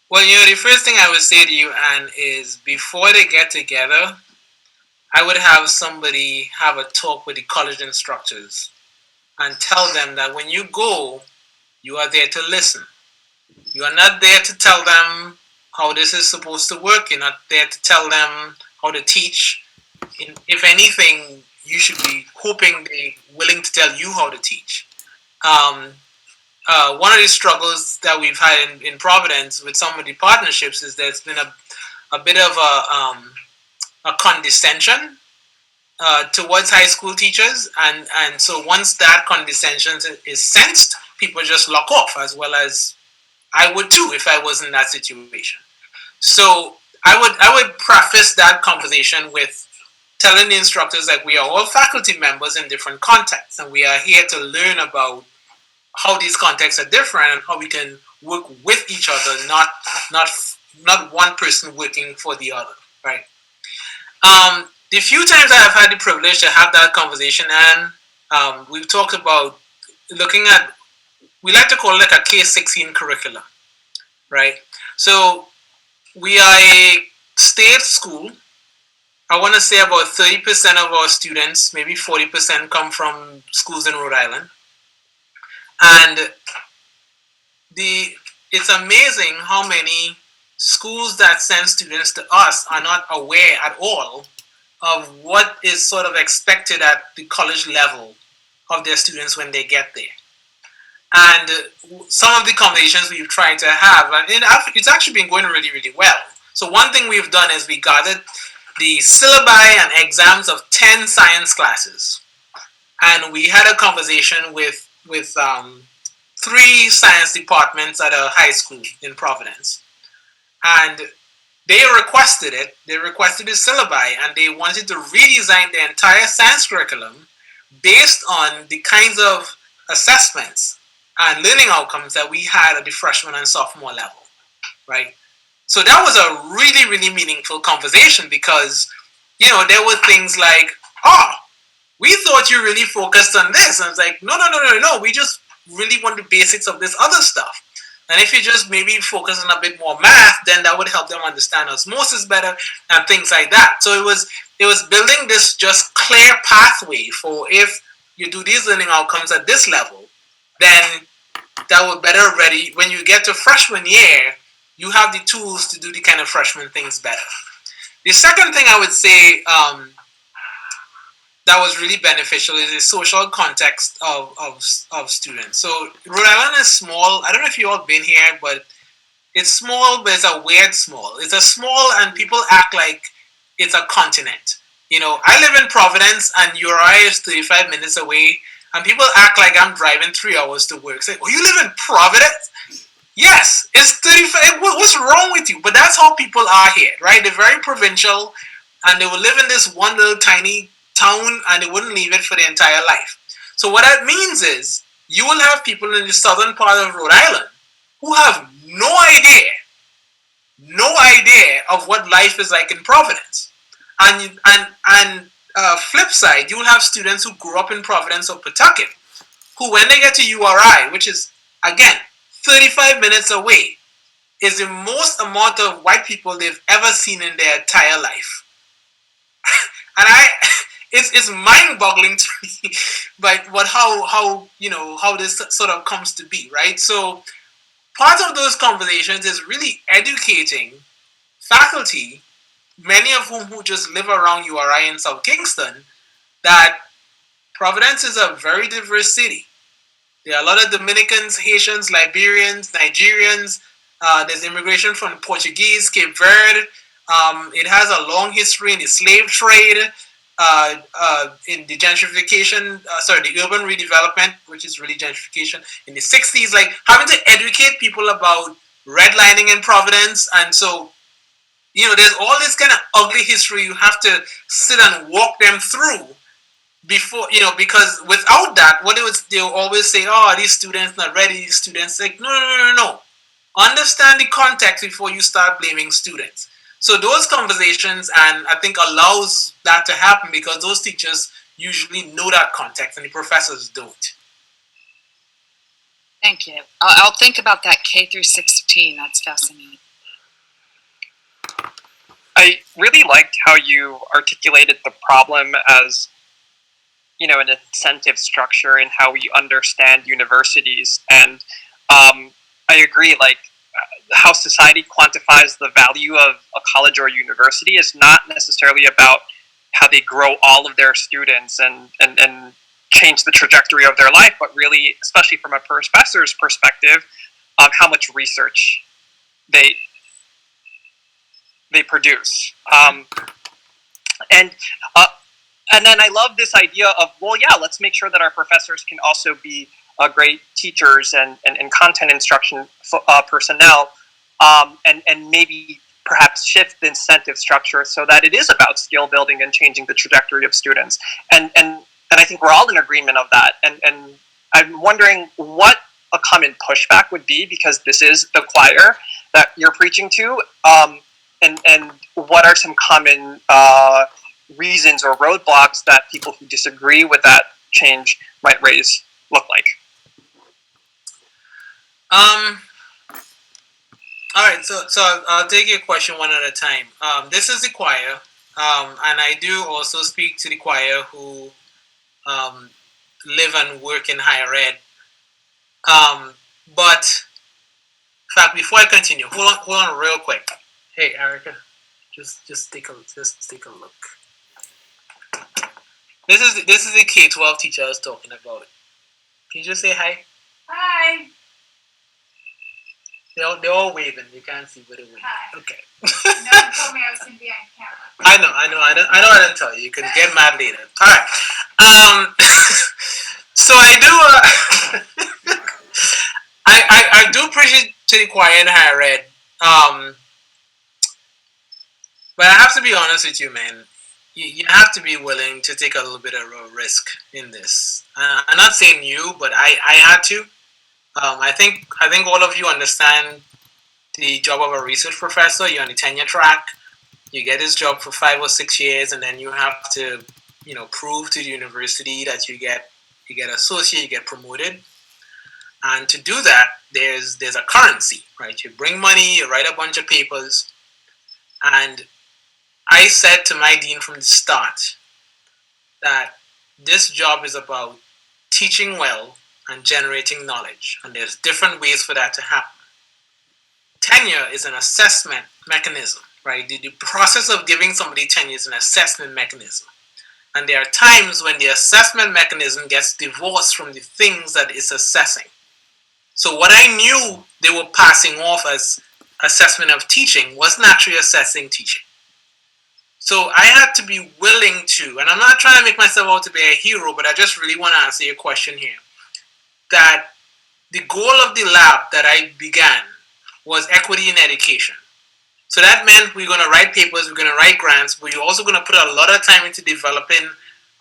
the first thing I would say to you, Anne, is before they get together, I would have somebody have a talk with the college instructors and tell them that when you go, you are there to listen. You are not there to tell them how this is supposed to work. You're not there to tell them how to teach. If anything, you should be hoping they're willing to tell you how to teach. One of the struggles that we've had in Providence with some of the partnerships is there's been a bit of a condescension towards high school teachers, and so once that condescension is sensed, people just lock off, as well as I would too if I was in that situation. So I would preface that conversation with telling the instructors that we are all faculty members in different contexts, and we are here to learn about how these contexts are different and how we can work with each other, not one person working for the other, right? The few times I have had the privilege to have that conversation, and we've talked about looking at, we like to call it like a K-16 curriculum, right? So we are a state school. I want to say about 30% of our students, maybe 40%, come from schools in Rhode Island. And it's amazing how many schools that send students to us are not aware at all of what is sort of expected at the college level of their students when they get there. And some of the conversations we've tried to have, and it's actually been going really, really well. So one thing we've done is we gathered the syllabi and exams of 10 science classes. And we had a conversation with 3 science departments at a high school in Providence. And they requested it. They requested the syllabi, and they wanted to redesign the entire science curriculum based on the kinds of assessments and learning outcomes that we had at the freshman and sophomore level, right? So that was a really, really meaningful conversation because, there were things like, we thought you really focused on this. And I was like, no. We just really want the basics of this other stuff. And if you just maybe focus on a bit more math, then that would help them understand osmosis better and things like that. So it was building this just clear pathway for if you do these learning outcomes at this level, then that would better ready, when you get to freshman year, you have the tools to do the kind of freshman things better. The second thing I would say that was really beneficial is the social context of students. So Rhode Island is small. I don't know if you all been here, but it's small, but it's a weird small. It's a small, and people act like it's a continent. You know, I live in Providence, and URI is 35 minutes away, and people act like I'm driving 3 hours to work. Say, "Oh, you live in Providence?" Yes, it's 35. What's wrong with you? But that's how people are here, right? They're very provincial, and they will live in this one little tiny town, and they wouldn't leave it for their entire life. So what that means is you will have people in the southern part of Rhode Island who have no idea of what life is like in Providence. And flip side, you will have students who grew up in Providence or Pawtucket, who when they get to URI, which is again 35 minutes away, is the most amount of white people they've ever seen in their entire life. And it's mind-boggling to me, but how this sort of comes to be, right? So part of those conversations is really educating faculty, many of whom who just live around URI in South Kingston, that Providence is a very diverse city. There are a lot of Dominicans, Haitians, Liberians, Nigerians. There's immigration from Portuguese, Cape Verde. It has a long history in the slave trade, in the gentrification, the urban redevelopment, which is really gentrification, in the 60s, like having to educate people about redlining in Providence. And so, there's all this kind of ugly history you have to sit and walk them through before, because without that, they'll always say, "Oh, these students not ready, these students," like, no. Understand the context before you start blaming students. So those conversations, and I think allows that to happen because those teachers usually know that context and the professors don't.
Thank you. I'll think about that K through 16. That's fascinating.
I really liked how you articulated the problem as, an incentive structure in how we understand universities. And I agree, how society quantifies the value of a college or a university is not necessarily about how they grow all of their students and change the trajectory of their life, but really, especially from a professor's perspective, how much research they produce. And then I love this idea of, let's make sure that our professors can also be great teachers and content instruction personnel, and maybe perhaps shift the incentive structure so that it is about skill building and changing the trajectory of students. And I think we're all in agreement of that. And I'm wondering what a common pushback would be, because this is the choir that you're preaching to, and what are some common reasons or roadblocks that people who disagree with that change might raise look like?
All right, so I'll take your question one at a time. This is the choir, and I do also speak to the choir who live and work in higher ed. But in fact, before I continue, hold on real quick. Hey, Erica, just take a look. This is the K-12 teacher I was talking about. Can you just say hi?
Hi.
They're all waving. You can't see, but they're waving.
Hi.
Okay.
No one told me I was going to be on camera.
I know. I didn't tell you. You can get mad later. All right. So I do. I do appreciate the choir in higher ed. But I have to be honest with you, man. You have to be willing to take a little bit of a risk in this. I'm not saying you, but I had to. I think all of you understand the job of a research professor. You're on the tenure track. You get this job for 5 or 6 years, and then you have to, prove to the university that you get associate, you get promoted. And to do that, there's a currency, right? You bring money, you write a bunch of papers, and I said to my dean from the start that this job is about teaching well and generating knowledge, and there's different ways for that to happen. Tenure is an assessment mechanism, right? The process of giving somebody tenure is an assessment mechanism. And there are times when the assessment mechanism gets divorced from the things that it's assessing. So what I knew they were passing off as assessment of teaching wasn't actually assessing teaching. So I had to be willing to, and I'm not trying to make myself out to be a hero, but I just really want to answer your question here, that the goal of the lab that I began was equity in education. So that meant we're going to write papers, we're going to write grants, but you're also going to put a lot of time into developing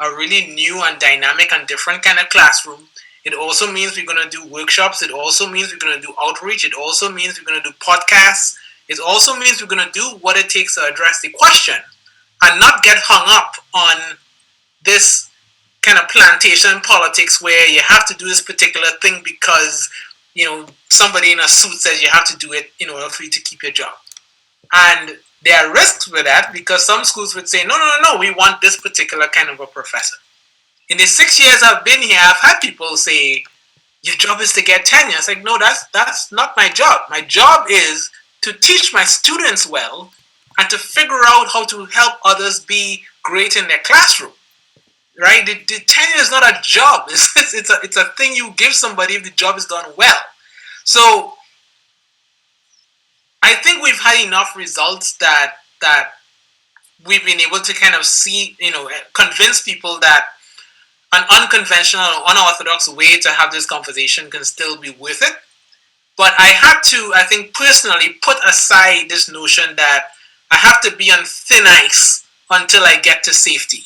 a really new and dynamic and different kind of classroom. It also means we're going to do workshops. It also means we're going to do outreach. It also means we're going to do podcasts. It also means we're going to do what it takes to address the question and not get hung up on this kind of plantation politics where you have to do this particular thing because, you know, somebody in a suit says you have to do it in order for you to keep your job. And there are risks with that because some schools would say, no, we want this particular kind of a professor. In the 6 years I've been here, I've had people say, your job is to get tenure. It's like, no, that's not my job. My job is to teach my students well and to figure out how to help others be great in their classroom. Right? The tenure is not a job. It's a thing you give somebody if the job is done well. So I think we've had enough results that we've been able to kind of see, convince people that an unconventional or unorthodox way to have this conversation can still be worth it. But I had to, I think personally, put aside this notion that I have to be on thin ice until I get to safety,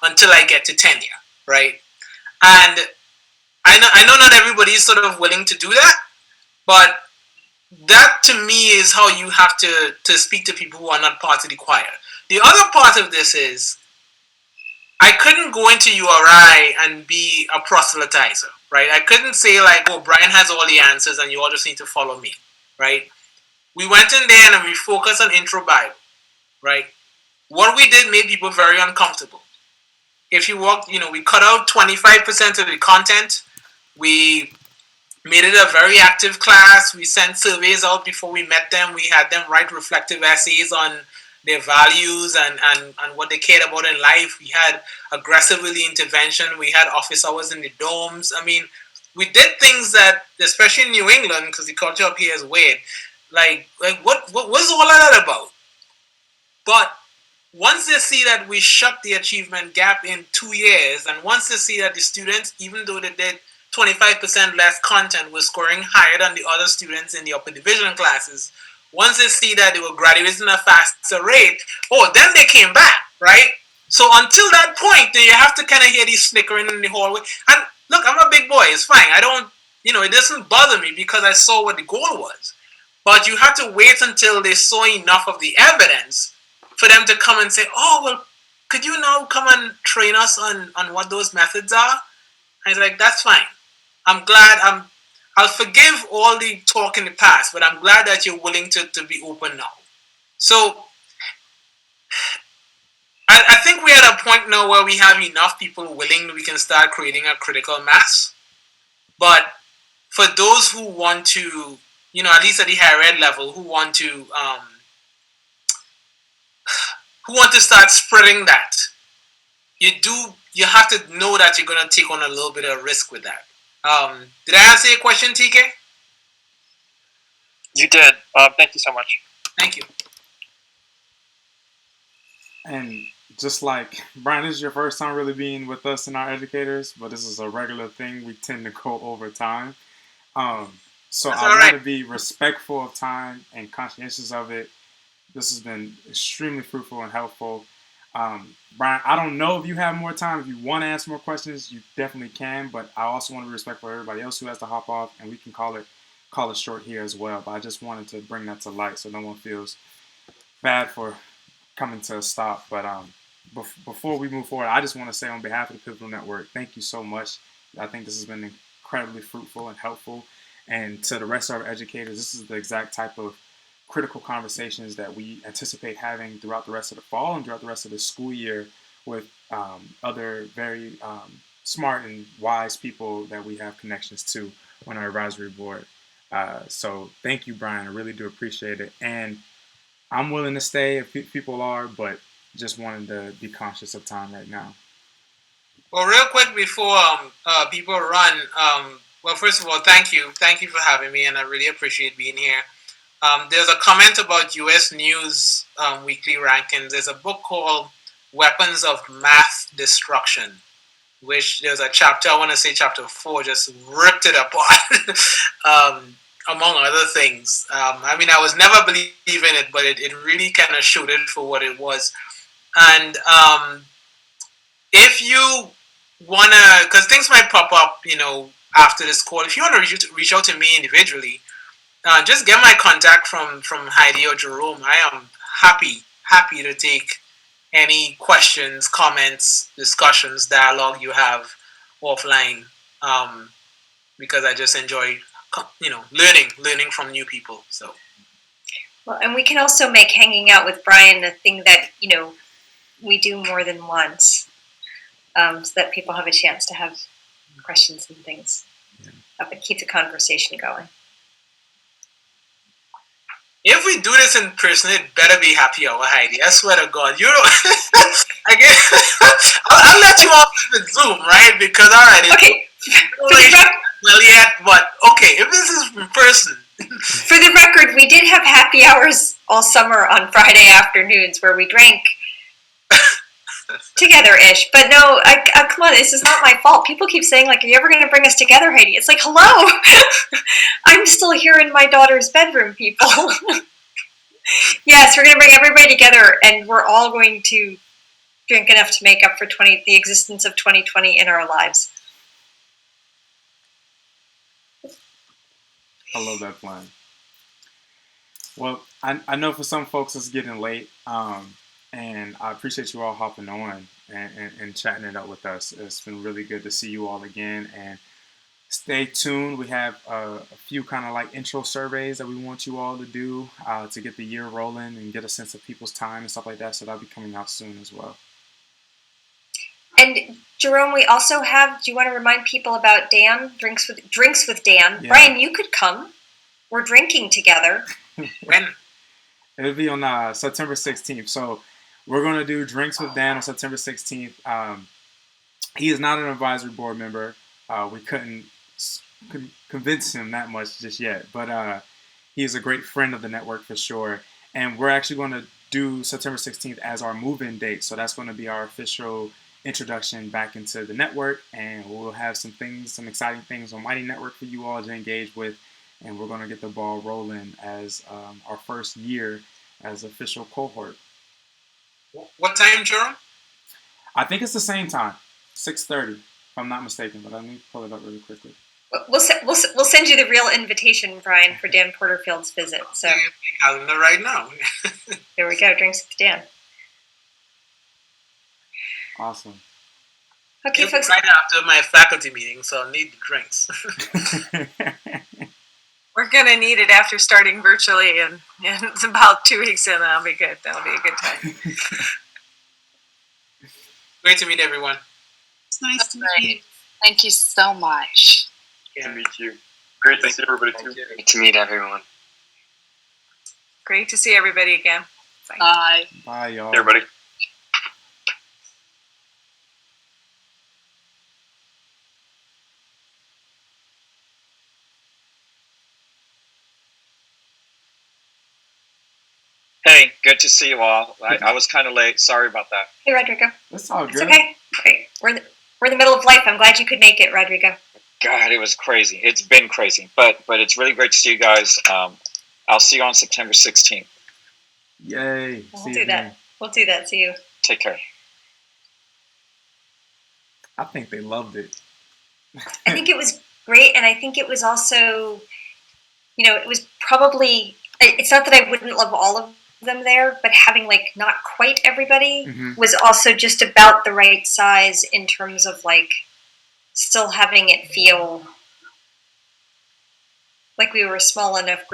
until I get to tenure, right? And I know not everybody is sort of willing to do that, but that to me is how you have to speak to people who are not part of the choir. The other part of this is I couldn't go into URI and be a proselytizer, right? I couldn't say like, oh, Bryan has all the answers and you all just need to follow me, right? We went in there and we focused on intro Bible, right? What we did made people very uncomfortable. If you walk, we cut out 25% of the content. We made it a very active class. We sent surveys out before we met them. We had them write reflective essays on their values and what they cared about in life. We had aggressive early intervention. We had office hours in the dorms. I mean, we did things that, especially in New England, because the culture up here is weird, like what was all of that about? But once they see that we shut the achievement gap in 2 years, and once they see that the students, even though they did 25% less content, were scoring higher than the other students in the upper division classes, once they see that they were graduating at a faster rate, then they came back, right? So until that point, you have to kind of hear these snickering in the hallway. And look, I'm a big boy. It's fine. I don't, it doesn't bother me because I saw what the goal was. But you have to wait until they saw enough of the evidence for them to come and say, oh, well, could you now come and train us on what those methods are? And it's like, that's fine. I'm glad. I'll forgive all the talk in the past, but I'm glad that you're willing to be open now. So I think we're at a point now where we have enough people willing, we can start creating a critical mass. But for those who want to, at least at the higher ed level, who want to start spreading that, you have to know that you're going to take on a little bit of risk with that. Did I answer your question, TK?
You did. Thank you so much.
Thank you.
And just like, Bryan, this is your first time really being with us and our educators, but this is a regular thing. We tend to go over time. So I want to be respectful of time and conscientious of it. This has been extremely fruitful and helpful. Bryan, I don't know if you have more time. If you want to ask more questions, you definitely can. But I also want to be respectful of everybody else who has to hop off, and we can call it short here as well. But I just wanted to bring that to light so no one feels bad for coming to a stop. But before we move forward, I just want to say on behalf of the Pivotal Network, thank you so much. I think this has been incredibly fruitful and helpful. And to the rest of our educators, this is the exact type of critical conversations that we anticipate having throughout the rest of the fall and throughout the rest of the school year with other very smart and wise people that we have connections to on our advisory board. So thank you, Bryan. I really do appreciate it. And I'm willing to stay if people are, but just wanted to be conscious of time right now.
Well, real quick before people run, well, first of all, thank you for having me, and I really appreciate being here. There's a comment about U.S. News weekly rankings. There's a book called Weapons of Math Destruction, which there's a chapter, I want to say chapter 4, just ripped it apart, among other things. I mean, I was never believing it, but it really kind of showed it for what it was. And if you want to, because things might pop up, after this call, if you want to reach out to me individually, just get my contact from Heidi or Jerome. I am happy to take any questions, comments, discussions, dialogue you have offline, because I just enjoy, learning from new people. So,
well, and we can also make hanging out with Bryan a thing that we do more than once, so that people have a chance to have questions and things. But keep the conversation going.
If we do this in person, it better be happy hour, Heidi. I swear to God, I'll let you off with Zoom, right? Because all right,
okay.
Well, yeah, but okay, if this is in person.
For the record, we did have happy hours all summer on Friday afternoons where we drank together-ish. But no, come on, this is not my fault. People keep saying, like, are you ever going to bring us together, Heidi? It's like, hello! I'm still here in my daughter's bedroom, people. Yes, we're going to bring everybody together, and we're all going to drink enough to make up for the existence of 2020 in our lives.
I love that plan. Well, I know for some folks it's getting late, and I appreciate you all hopping on and chatting it up with us. It's been really good to see you all again, and stay tuned. We have a few kind of like intro surveys that we want you all to do to get the year rolling and get a sense of people's time and stuff like that, so that'll be coming out soon as well.
And Jerome, we also have, do you want to remind people about Dan, Drinks with Dan?
Yeah.
Bryan, you could come. We're drinking together.
When?
It'll be on September 16th. So we're going to do Drinks with Dan on September 16th. He is not an advisory board member. We couldn't convince him that much just yet. But he is a great friend of the network for sure. And we're actually going to do September 16th as our move-in date. So that's going to be our official introduction back into the network, and we'll have some exciting things on Mighty Network for you all to engage with, and we're going to get the ball rolling as our first year as official cohort.
What time, Jerome?
I think it's the same time, 6:30, if I'm not mistaken, but let me pull it up really quickly.
We'll send you the real invitation, Bryan, for Dan Porterfield's visit. So
calendar right now.
There we go, Drinks with Dan.
Awesome.
Okay, folks.
Right after my faculty meeting, so I'll need the drinks.
We're going to need it after starting virtually, and it's about 2 weeks in. That'll be good. That'll be a good time.
Great to meet everyone.
It's nice to meet you.
Thank you so much.
Great to meet you. Great to see everybody too.
Great to meet everyone.
Great to see everybody again.
Bye.
Bye, y'all.
Everybody.
Hey, good to see you all. I was kind of late. Sorry about that.
Hey, Rodrigo.
That's all good.
It's okay. Great. We're in the middle of life. I'm glad you could make it, Rodrigo.
God, it was crazy. It's been crazy, but it's really great to see you guys. I'll see you on September 16th.
Yay.
We'll do that. We'll do that. See you.
Take care.
I think they loved it.
I think it was great, and I think it was also, it was probably, it's not that I wouldn't love all of them there, but having like not quite everybody was also just about the right size in terms of like still having it feel like we were a small enough group